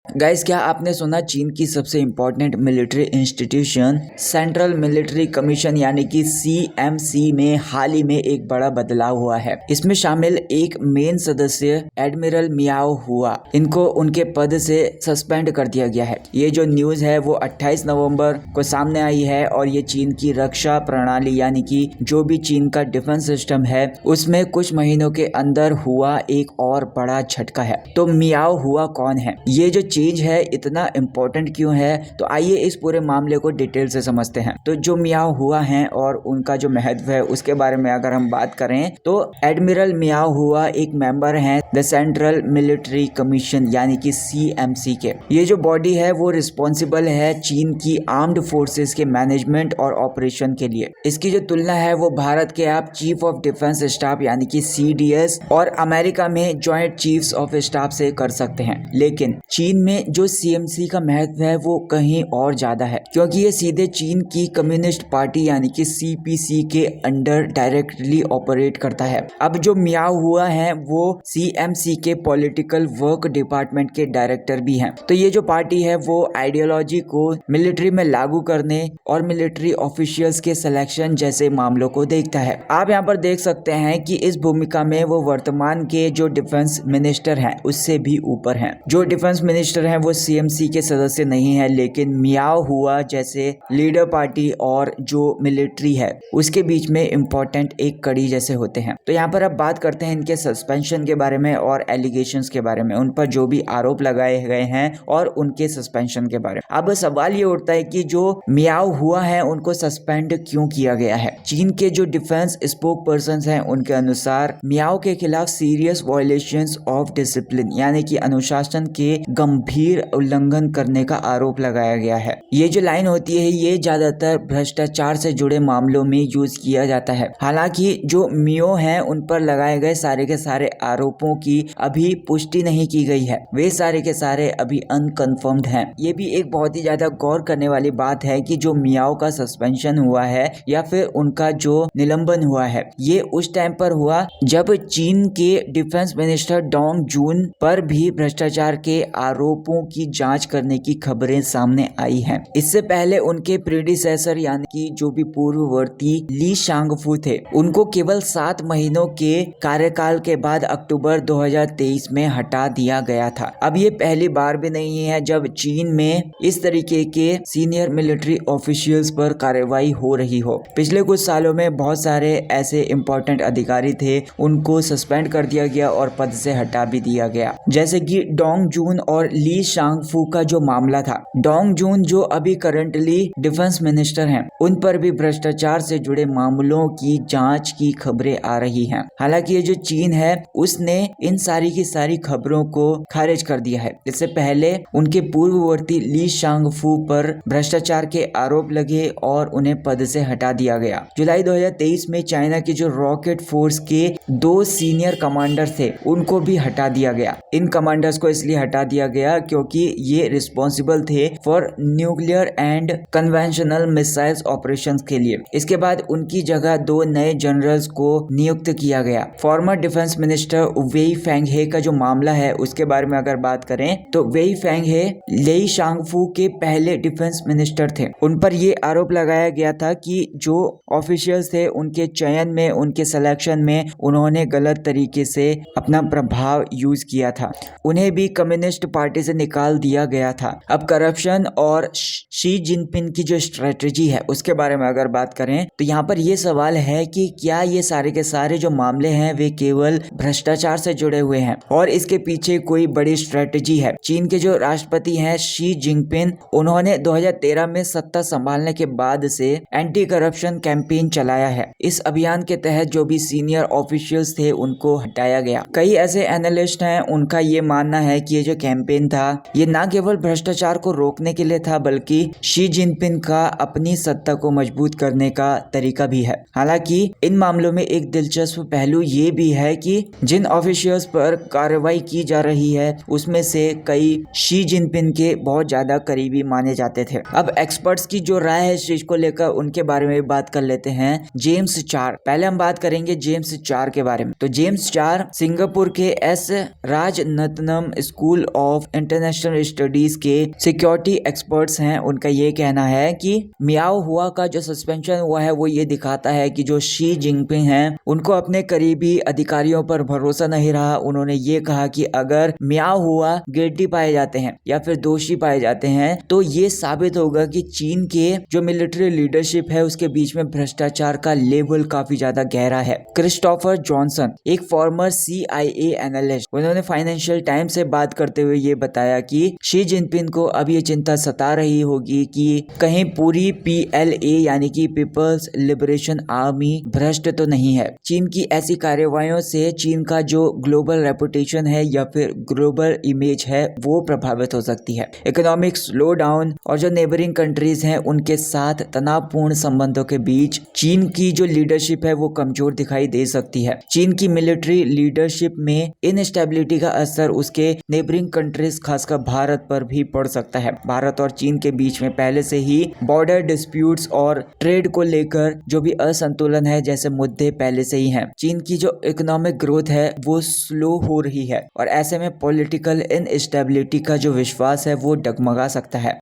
Guys, क्या आपने सुना चीन की सबसे important military institution central military commission यानी कि सीएमसी में हाल ही में एक बड़ा बदलाव हुआ है। इसमें शामिल एक मेन सदस्य एडमिरल मियाओ हुआ, इनको उनके पद से सस्पेंड कर दिया गया है। ये जो न्यूज है वो 28 नवंबर को सामने आई है और ये चीन की रक्षा प्रणाली यानी कि जो भी चीन का डिफेंस सिस्टम है उसमें कुछ महीनों के अंदर हुआ एक और बड़ा झटका है। तो मियाओ हुआ कौन है, ये जो चेंज है इतना इम्पोर्टेंट क्यों है, तो आइए इस पूरे मामले को डिटेल से समझते हैं। तो जो मियाओ हुआ है और उनका जो महत्व है उसके बारे में अगर हम बात करें तो एडमिरल मियाओ हुआ एक मेंबर हैं द सेंट्रल मिलिट्री कमीशन यानी कि सीएमसी के। ये जो बॉडी है वो रिस्पॉन्सिबल है चीन की आर्म्ड फोर्सेस के मैनेजमेंट और ऑपरेशन के लिए। इसकी जो तुलना है वो भारत के आप चीफ ऑफ डिफेंस स्टाफ यानी कि सीडीएस और अमेरिका में जॉइंट चीफ्स ऑफ स्टाफ से कर सकते हैं। लेकिन चीन में जो सीएमसी का महत्व है वो कहीं और ज्यादा है, क्योंकि ये सीधे चीन की कम्युनिस्ट पार्टी यानी कि सीपीसी के अंडर डायरेक्टली ऑपरेट करता है। अब जो मियाओ हुआ है वो सीएमसी के पॉलिटिकल वर्क डिपार्टमेंट के डायरेक्टर भी हैं। तो ये जो पार्टी है वो आइडियोलॉजी को मिलिट्री में लागू करने और मिलिट्री ऑफिशियल्स के सिलेक्शन जैसे मामलों को देखता है। आप यहाँ पर देख सकते हैं कि इस भूमिका में वो वर्तमान के जो डिफेंस मिनिस्टर हैं उससे भी ऊपर हैं। जो डिफेंस मिनिस्टर हैं वो सीएमसी के सदस्य नहीं है, लेकिन मियाओ हुआ जैसे लीडर पार्टी और जो मिलिट्री है उसके बीच में इम्पोर्टेंट एक कड़ी जैसे होते हैं। तो यहाँ पर अब बात करते हैं इनके सस्पेंशन के बारे में और एलिगेशंस के बारे में, उन पर जो भी आरोप लगाए गए हैं और उनके सस्पेंशन के बारे में। अब सवाल ये उठता है कि जो मियाओ हुआ है उनको सस्पेंड क्यों किया गया है। चीन के जो डिफेंस स्पोक पर्सन हैं उनके अनुसार मियाओ के खिलाफ सीरियस वायलेशंस ऑफ डिसिप्लिन यानी कि अनुशासन के गंभीर उल्लंघन करने का आरोप लगाया गया है। ये जो लाइन होती है ये ज्यादातर भ्रष्टाचार से जुड़े मामलों में यूज किया जाता है। हालांकि जो मियो हैं उन पर लगाए गए सारे के सारे आरोपों की अभी पुष्टि नहीं की गई है, वे सारे के सारे अभी अनकन्फर्म्ड हैं। ये भी एक बहुत ही ज्यादा गौर करने वाली बात है कि जो मियाओ का सस्पेंशन हुआ है या फिर उनका जो निलंबन हुआ है ये उस टाइम पर हुआ जब चीन के डिफेंस मिनिस्टर डोंग जून पर भी भ्रष्टाचार के आरोपों की जांच करने की खबरें सामने आई हैं। इससे पहले उनके प्रीडिसेसर यानी कि जो भी पूर्ववर्ती ली शांगफू थे उनको केवल 7 महीनों के कार्यकाल के बाद अक्टूबर 2023 में हटा दिया गया था। अब ये पहली बार भी नहीं है जब चीन में इस तरीके के सीनियर मिलिट्री ऑफिशियल्स पर कार्रवाई हो रही हो। पिछले कुछ सालों में बहुत सारे ऐसे इंपॉर्टेंट अधिकारी थे उनको सस्पेंड कर दिया गया और पद से हटा भी दिया गया, जैसे कि डोंग जून और ली शांगफू का जो मामला था। डोंग जून जो अभी करंटली डिफेंस मिनिस्टर हैं उन पर भी भ्रष्टाचार से जुड़े मामलों की जांच की खबरें आ रही हैं। हालांकि ये जो चीन है उसने इन सारी की सारी खबरों को खारिज कर दिया है। इससे पहले उनके पूर्ववर्ती ली शांगफू पर भ्रष्टाचार के आरोप लगे और उन्हें पद से हटा दिया गया। जुलाई 2023 में चाइना की जो रॉकेट फोर्स के 2 सीनियर कमांडर थे उनको भी हटा दिया गया। इन कमांडर्स को इसलिए हटा दिया गया क्योंकि ये रिस्पॉन्सिबल थे for nuclear and conventional missiles operations के लिए। इसके बाद उनकी जगह 2 नए जनरल्स को नियुक्त किया गया। फॉर्मर डिफेंस मिनिस्टर वेई फेंगहे का जो मामला है उसके बारे में अगर बात करें तो वेई फेंगहे ली शांगफू के पहले डिफेंस मिनिस्टर थे। उन पर ये आरोप लगाया गया था कि जो ऑफिशियल्स थे उनके चयन में, उनके सिलेक्शन में उन्होंने गलत तरीके से अपना प्रभाव यूज किया था। उन्हें भी कम्युनिस्ट पार्टी से निकाल दिया गया था। अब करप्शन और शी जिनपिंग की जो स्ट्रेटेजी है उसके बारे में अगर बात करें तो यहाँ पर ये सवाल है कि क्या ये सारे के सारे जो मामले हैं वे केवल भ्रष्टाचार से जुड़े हुए हैं और इसके पीछे कोई बड़ी स्ट्रेटेजी है। चीन के जो राष्ट्रपति हैं शी जिनपिंग, उन्होंने 2013 में सत्ता संभालने के बाद से एंटी करप्शन कैंपेन चलाया है। इस अभियान के तहत जो भी सीनियर ऑफिशियल्स थे उनको हटाया गया। कई ऐसे एनालिस्ट हैं उनका ये मानना है कि ये जो कैंपेन था ये न केवल भ्रष्टाचार को रोकने के लिए था बल्कि शी जिनपिंग का अपनी सत्ता को मजबूत करने का तरीका भी है। हालांकि इन मामलों में एक दिलचस्प पहलू ये भी है कि जिन ऑफिशियल मॉरिशस पर कार्रवाई की जा रही है उसमें से कई शी जिनपिंग के बहुत ज्यादा करीबी माने जाते थे। अब एक्सपर्ट्स की जो राय है इस चीज को लेकर उनके बारे में बात कर लेते हैं। जेम्स चार, पहले हम बात करेंगे जेम्स चार के बारे में। तो जेम्स चार सिंगापुर के S Rajaratnam School of International Studies के सिक्योरिटी एक्सपर्ट्स हैं। उनका ये कहना है कि मियाओ हुआ का जो सस्पेंशन हुआ है वो ये दिखाता है कि जो शी जिनपिंग हैं उनको अपने करीबी अधिकारियों पर भरोसा नहीं रहा। उन्होंने ये कहा कि अगर मियाओ हुआ गिल्टी पाए जाते हैं या फिर दोषी पाए जाते हैं तो ये साबित होगा कि चीन के जो मिलिट्री लीडरशिप है उसके बीच में भ्रष्टाचार का लेवल काफी ज्यादा गहरा है। क्रिस्टोफर जॉनसन एक फॉर्मर CIA एनालिस्ट, उन्होंने फाइनेंशियल टाइम्स से बात करते हुए ये बताया कि शी जिनपिंग को अब ये चिंता सता रही होगी कि कहीं पूरी PLA यानी कि पीपल्स लिबरेशन आर्मी भ्रष्ट तो नहीं है। चीन की ऐसी कार्रवाइयों से चीन का जो ग्लोबल रेपुटेशन है या फिर ग्लोबल इमेज है वो प्रभावित हो सकती है। इकोनॉमिक स्लो डाउन और जो नेबरिंग कंट्रीज हैं उनके साथ तनावपूर्ण संबंधों के बीच चीन की जो लीडरशिप है वो कमजोर दिखाई दे सकती है। चीन की मिलिट्री लीडरशिप में इनस्टेबिलिटी का असर उसके नेबरिंग कंट्रीज खासकर भारत पर भी पड़ सकता है। भारत और चीन के बीच में पहले से ही बॉर्डर डिस्प्यूट्स और ट्रेड को लेकर जो भी असंतुलन है जैसे मुद्दे पहले से ही हैं। चीन की जो इकोनॉमिक ग्रोथ है वो स्लो हो रही है और ऐसे में पॉलिटिकल इनस्टेबिलिटी का जो विश्वास है वो डगमगा सकता है।